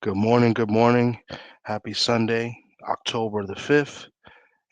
Good morning, good morning. Happy Sunday, October the 5th,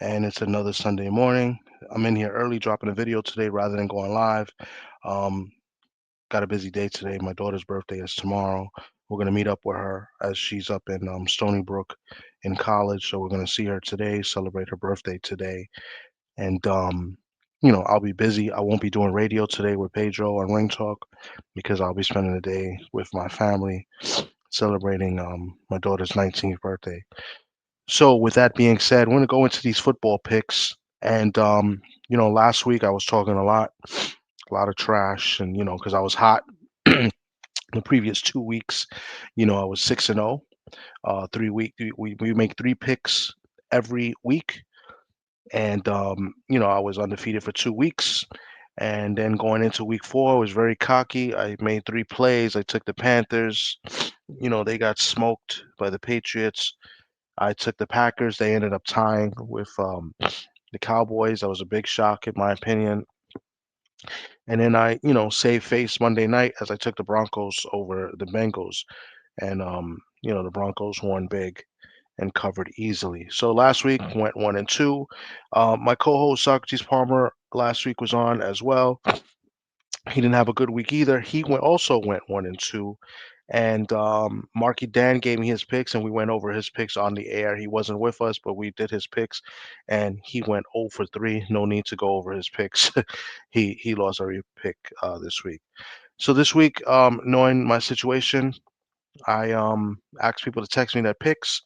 and it's another Sunday morning. I'm in here early dropping a video today rather than going live. Um, got a busy day today. My daughter's birthday is tomorrow. We're going to meet up with her as she's up in Stony Brook in college. So we're going to see her today, celebrate her birthday today. And I'll be busy. I won't be doing radio today with Pedro on Ring Talk because I'll be spending the day with my family celebrating my daughter's 19th birthday. So, with that being said, we're going to go into these football picks. And last week I was talking a lot of trash, and because I was hot the previous 2 weeks. I was 6-0. 3 week we make three picks every week, and I was undefeated for 2 weeks. And then going into week four, I was very cocky. I made three plays. I took the Panthers. They got smoked by the Patriots. I took the Packers. They ended up tying with the Cowboys. That was a big shock, in my opinion. And then I saved face Monday night as I took the Broncos over the Bengals. And the Broncos won big and covered easily. So last week went 1-2. My co-host Socrates Palmer last week was on as well. He didn't have a good week either. He also went 1-2. And Marky Dan gave me his picks, and we went over his picks on the air. He wasn't with us, but we did his picks, and he went 0 for 3. No need to go over his picks. He lost every pick this week. So this week, knowing my situation, I asked people to text me their picks.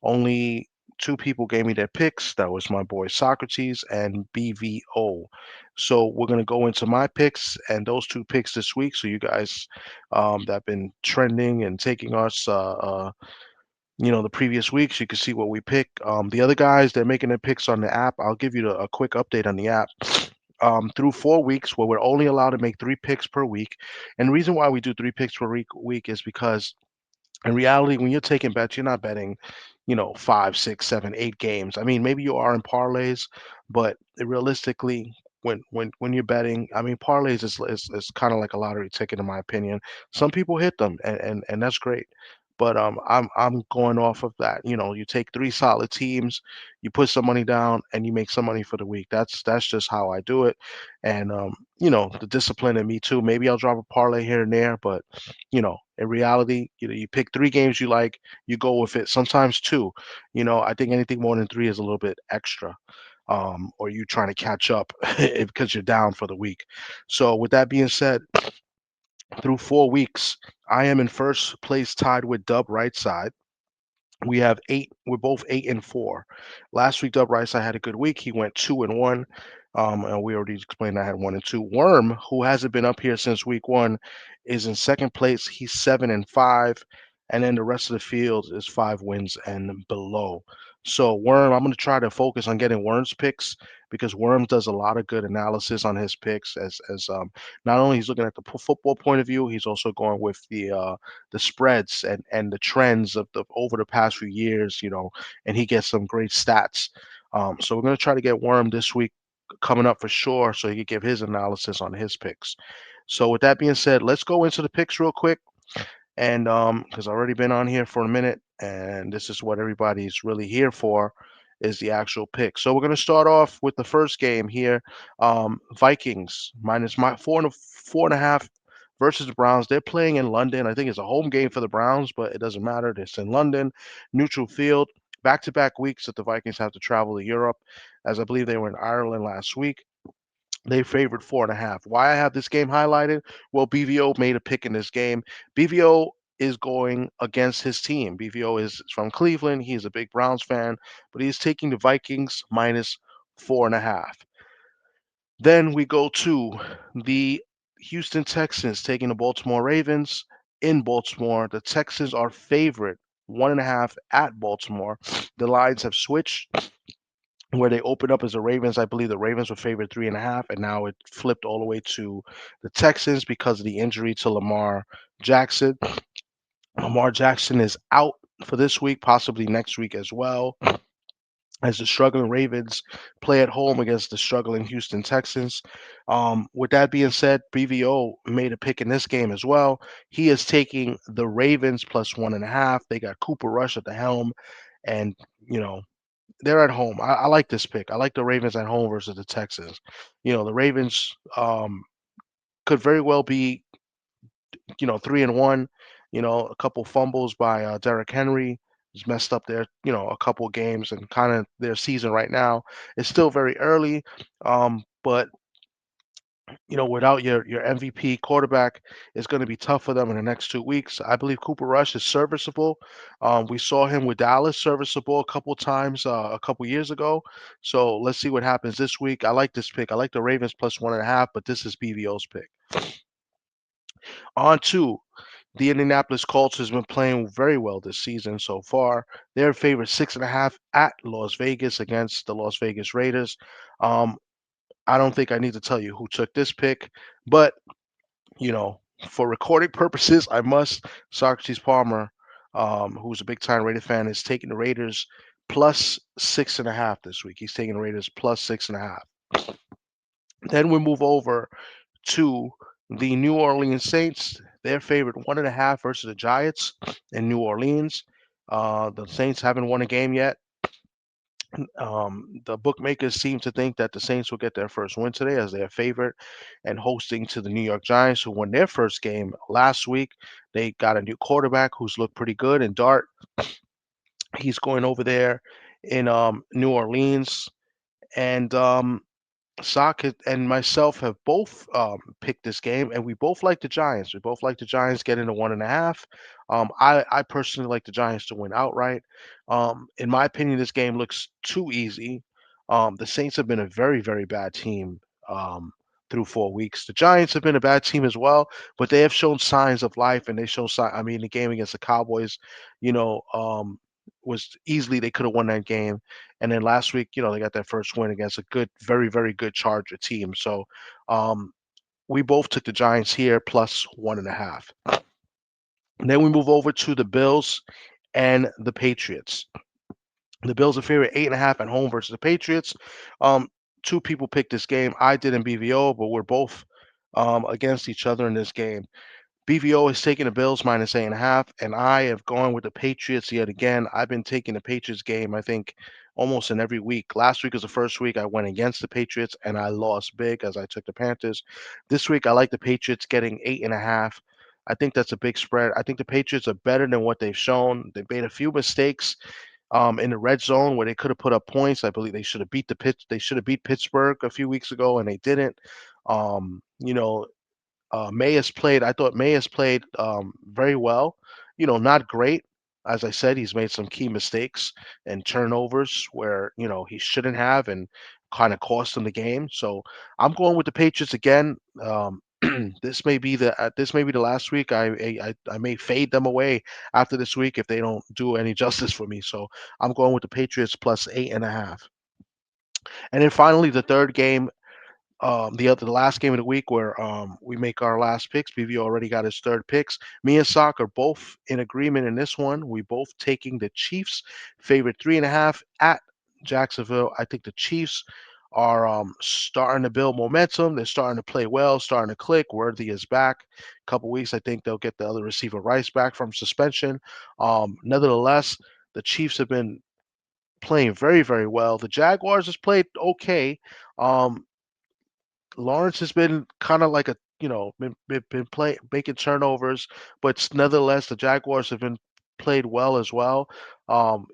Only two people gave me their picks. That was my boy Socrates and BVO. So we're gonna go into my picks and those two picks this week. So you guys that have been trending and taking us the previous weeks, you can see what we pick. The other guys, they're making their picks on the app. I'll give you a quick update on the app. Through 4 weeks, where we're only allowed to make three picks per week. And the reason why we do three picks per week is because in reality, when you're taking bets, you're not betting, 5, 6, 7, 8 games. I mean, maybe you are in parlays, but realistically, when you're betting, I mean, parlays is kind of like a lottery ticket, in my opinion. Some people hit them, and that's great. But I'm going off of that. You take three solid teams, you put some money down, and you make some money for the week. That's just how I do it. And the discipline in me too. Maybe I'll drop a parlay here and there, but in reality, you pick three games you like, you go with it. Sometimes two. I think anything more than three is a little bit extra. Or you trying to catch up because you're down for the week. So with that being said, through 4 weeks, I am in first place tied with Dub right side. We have eight. We're both 8-4. Last week, Dub Rice, I had a good week. He went 2-1. And we already explained I had 1-2. Worm, who hasn't been up here since week one, is in second place. He's 7-5. And then the rest of the field is 5 wins and below. So Worm, I'm going to try to focus on getting Worm's picks because Worm does a lot of good analysis on his picks. As not only he's looking at the football point of view, he's also going with the spreads and the trends of the over the past few years, and he gets some great stats. So we're going to try to get Worm this week coming up for sure, so he can give his analysis on his picks. So with that being said, let's go into the picks real quick. And because I've already been on here for a minute, and this is what everybody's really here for, is the actual pick. So we're going to start off with the first game here. Vikings minus my 4.5 versus the Browns. They're playing in London. I think it's a home game for the Browns, but it doesn't matter. It's in London, neutral field. Back-to-back weeks that the Vikings have to travel to Europe, as I believe they were in Ireland last week. They favored 4.5. Why I have this game highlighted? Well, BVO made a pick in this game. BVO is going against his team. BVO is from Cleveland. He's a big Browns fan, but he's taking the Vikings minus 4.5. Then we go to the Houston Texans taking the Baltimore Ravens in Baltimore. The Texans are favorite 1.5 at Baltimore. The lines have switched where they opened up as the Ravens. I believe the Ravens were favored 3.5, and now it flipped all the way to the Texans because of the injury to Lamar Jackson. Lamar Jackson is out for this week, possibly next week as well. as the struggling Ravens play at home against the struggling Houston Texans. With that being said, BVO made a pick in this game as well. He is taking the Ravens plus 1.5. They got Cooper Rush at the helm, and you know they're at home. I like this pick. I like the Ravens at home versus the Texans. The Ravens could very well be 3-1. A couple fumbles by Derrick Henry has messed up their a couple games and kind of their season right now. It's still very early, but without your MVP quarterback, it's going to be tough for them in the next 2 weeks. I believe Cooper Rush is serviceable. We saw him with Dallas serviceable a couple times a couple years ago. So let's see what happens this week. I like this pick. I like the Ravens plus 1.5, but this is BVO's pick. On to the Indianapolis Colts has been playing very well this season so far. They're favored 6.5 at Las Vegas against the Las Vegas Raiders. Um, I don't think I need to tell you who took this pick, but you know, for recording purposes, I must. Socrates Palmer, who's a big time Raider fan, is taking the Raiders plus 6.5 this week. He's taking the Raiders plus 6.5. Then we move over to the New Orleans Saints. They're favored 1.5 versus the Giants in New Orleans. The Saints haven't won a game yet. The bookmakers seem to think that the Saints will get their first win today as their favorite and hosting to the New York Giants, who won their first game last week. They got a new quarterback who's looked pretty good in Dart. He's going over there in New Orleans. And Sock and myself have both picked this game, and we both like the Giants. We both like the Giants getting to 1.5. I personally like the Giants to win outright. In my opinion, this game looks too easy. The Saints have been a very, very bad team through 4 weeks. The Giants have been a bad team as well, but they have shown signs of life, and they show sign. I mean, the game against the Cowboys, you know, was easily they could have won that game. And then last week, they got their first win against a good, very, very good Charger team. So we both took the Giants here plus 1.5. And then we move over to the Bills and the Patriots. The Bills are favored 8.5 at home versus the Patriots. Um, Two people picked this game. I did in BVO, but we're both against each other in this game. BVO is taking the Bills minus 8.5, and I have gone with the Patriots yet again. I've been taking the Patriots game, I think, almost in every week. Last week was the first week I went against the Patriots, and I lost big as I took the Panthers. This week, I like the Patriots getting 8.5. I think that's a big spread. I think the Patriots are better than what they've shown. They've made a few mistakes in the red zone where they could have put up points. I believe they should have beat They should have beat Pittsburgh a few weeks ago, and they didn't. Um, you know, May has played. I thought May has played very well. Not great. As I said, he's made some key mistakes and turnovers where he shouldn't have, and kind of cost him the game. So I'm going with the Patriots again. This may be the last week. I may fade them away after this week if they don't do any justice for me. So I'm going with the Patriots plus 8.5. And then finally, the third game, the last game of the week where we make our last picks. BV already got his third picks. Me and Sock are both in agreement in this one. We both taking the Chiefs favorite 3.5 at Jacksonville. I think the Chiefs are starting to build momentum. They're starting to play well, starting to click. Worthy is back. A couple weeks, I think they'll get the other receiver Rice back from suspension. Nevertheless, the Chiefs have been playing very, very well. The Jaguars has played okay. Um, Lawrence has been kind of like been play making turnovers, but nevertheless the Jaguars have been played well as well.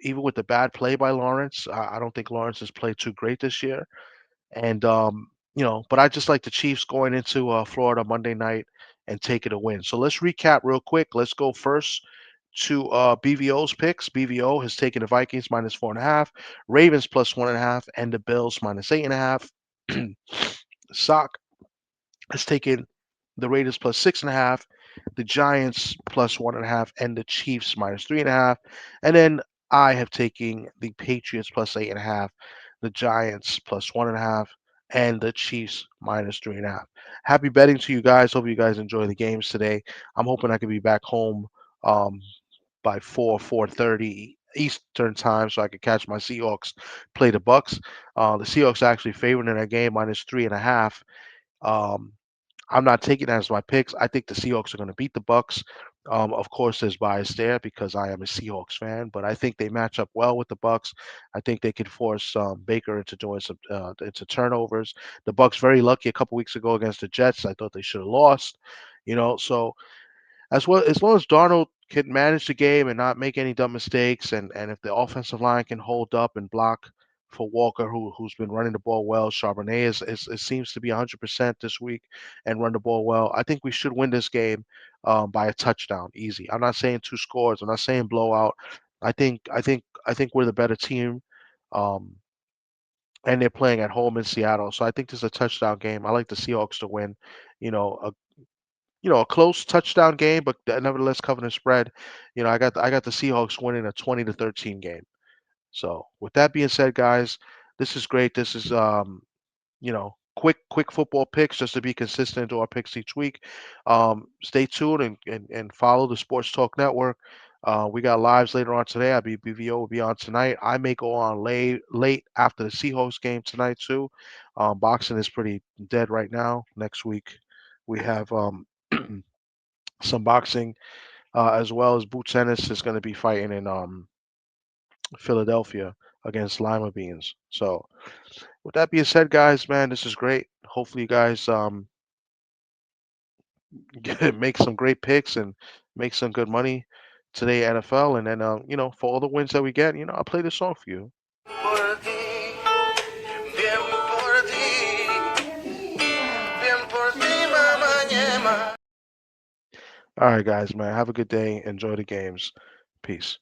Even with the bad play by Lawrence, I don't think Lawrence has played too great this year. And but I just like the Chiefs going into Florida Monday night and taking a win. So let's recap real quick. Let's go first to BVO's picks. BVO has taken the Vikings minus 4.5, Ravens plus 1.5, and the Bills minus 8.5. Sock has taken the Raiders plus 6.5, the Giants plus 1.5, and the Chiefs minus 3.5. And then I have taken the Patriots plus 8.5, the Giants plus 1.5, and the Chiefs minus 3.5. Happy betting to you guys. Hope you guys enjoy the games today. I'm hoping I can be back home um, by 4:30 Eastern time so I could catch my Seahawks play the Bucks. The Seahawks are actually favored in that game -3.5. Um, I'm not taking that as my picks. I think the Seahawks are going to beat the Bucks. Of course, there's bias there because I am a Seahawks fan, but I think they match up well with the Bucks. I think they could force Baker into doing some into turnovers. The Bucks very lucky a couple weeks ago against the Jets. I thought they should have lost. So as long as Darnold can manage the game and not make any dumb mistakes, and if the offensive line can hold up and block for Walker, who's been running the ball well, Charbonnet it seems to be 100% this week and run the ball well. I think we should win this game by a touchdown, easy. I'm not saying two scores. I'm not saying blowout. I think we're the better team. Um, and they're playing at home in Seattle. So I think this is a touchdown game. I like the Seahawks to win. You know, a a close touchdown game, but nevertheless covering the spread. I got the Seahawks winning a 20-13 game. So with that being said, guys, this is great. This is quick football picks just to be consistent to our picks each week. Stay tuned and follow the Sports Talk Network. We got lives later on today. BVO will be on tonight. I may go on late after the Seahawks game tonight too. Boxing is pretty dead right now. Next week we have some boxing, as well as Boots Ennis is going to be fighting in Philadelphia against Lima Beans. So, with that being said, guys, man, this is great. Hopefully, you guys make some great picks and make some good money today, NFL, and then for all the wins that we get, I'll play this song for you. Por ti, bien por ti, bien por ti, mamá. All right, guys, man, have a good day. Enjoy the games. Peace.